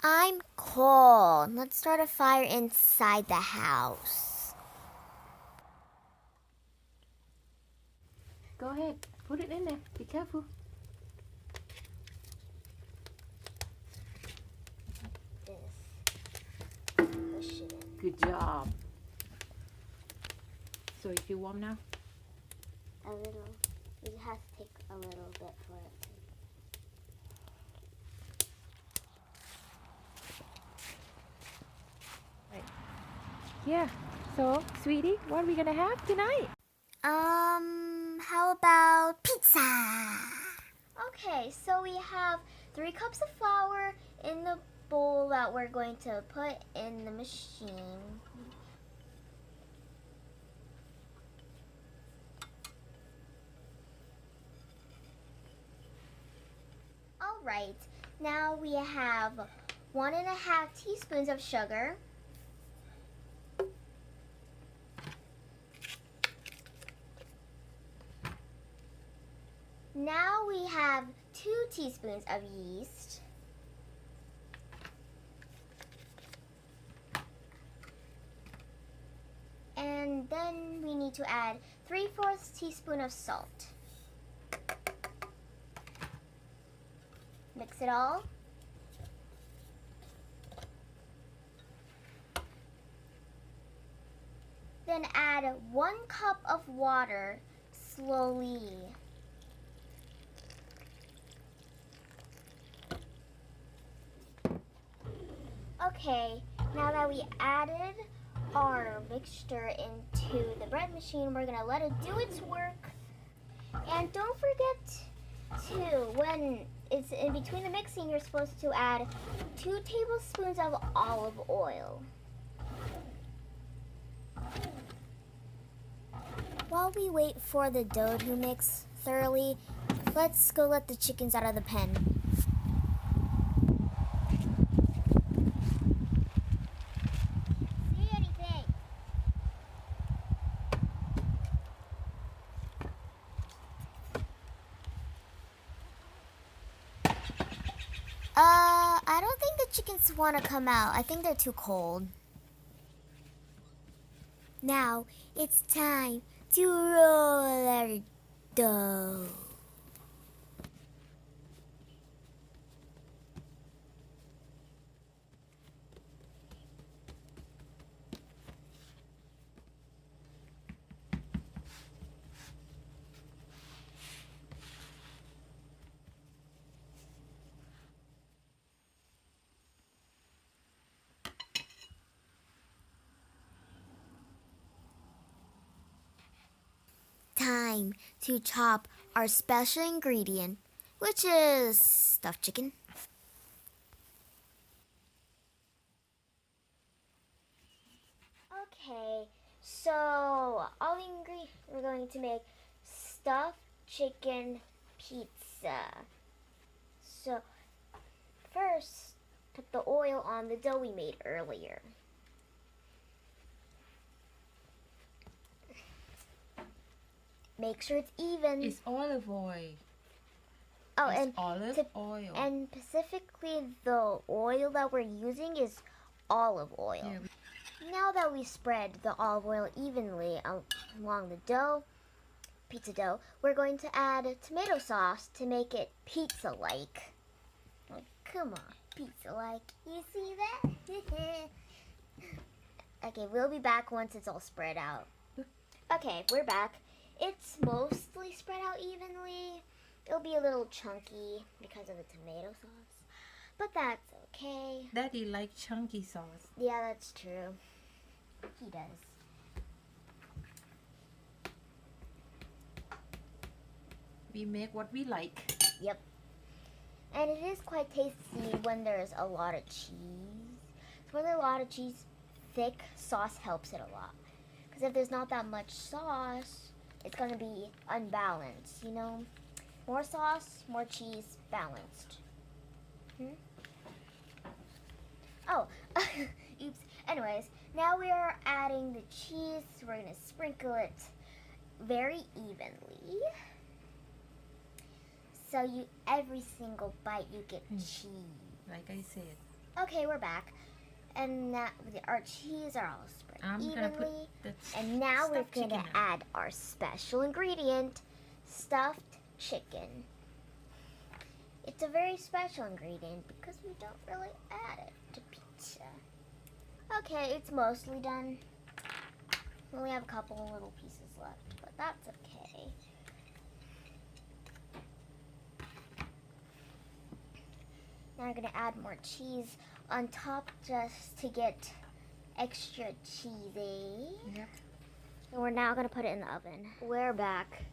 I'm cold. Let's start a fire inside the house. Go ahead, put it in there. Be careful. Push it in. Good job. So you feel warm now? A little. It has to take a little bit for it to. Yeah. So, sweetie, what are we gonna have tonight? How about pizza? Okay, so we have 3 cups of flour in the bowl that we're going to put in the machine. Alright, now we have 1.5 teaspoons of sugar. Now we have 2 teaspoons of yeast. And then we need to add 3/4 teaspoon of salt. Mix it all. Then add 1 cup of water slowly. Okay, now that we added our mixture into the bread machine, we're gonna let it do its work. And don't forget to, when it's in between the mixing, you're supposed to add 2 tablespoons of olive oil. While we wait for the dough to mix thoroughly, let's go let the chickens out of the pen. See anything? I don't think the chickens want to come out. I think they're too cold. Now it's time to roll our dough. Time to chop our special ingredient, which is stuffed chicken. Okay, so all the ingredients, we're going to make stuffed chicken pizza. So first, put the oil on the dough we made earlier. Make sure it's even. It's olive oil. Oh, It's and olive oil. And specifically, the oil that we're using is olive oil. Yeah. Now that we spread the olive oil evenly along the dough, pizza dough, we're going to add tomato sauce to make it pizza-like. Oh, come on, pizza-like. You see that? Okay, we'll be back once it's all spread out. Okay, we're back. It's mostly spread out evenly. It'll be a little chunky because of the tomato sauce, but that's okay. Daddy like chunky sauce. Yeah, that's true. He does. We make what we like. Yep. And it is quite tasty when there's a lot of cheese. So when there's a lot of cheese, thick sauce helps it a lot. Because if there's not that much sauce, it's going to be unbalanced, you know? More sauce, more cheese, balanced. Oh, oops. Anyways, now we are adding the cheese. So we're going to sprinkle it very evenly. So every single bite you get cheese. Like I said. Okay, we're back. And now our cheese are all spread I'm gonna put evenly. the And now we're stuffed going to chicken now. add our special ingredient, stuffed chicken. It's a very special ingredient because we don't really add it to pizza. Okay, it's mostly done. We only have a couple of little pieces left, but that's okay. Now we're going to add more cheese on top just to get extra cheesy. Yep. And we're now going to put it in the oven. We're back.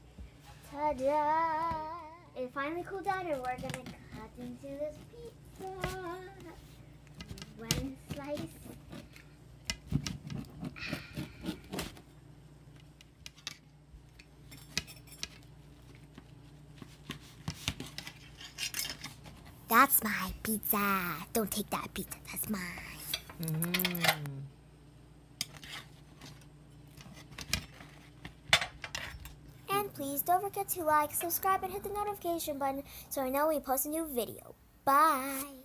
Ta-da! It finally cooled down and we're going to cut into this pizza. One slice. That's my pizza. Don't take that pizza. That's mine. And please don't forget to like, subscribe, and hit the notification button so I know when we post a new video. Bye.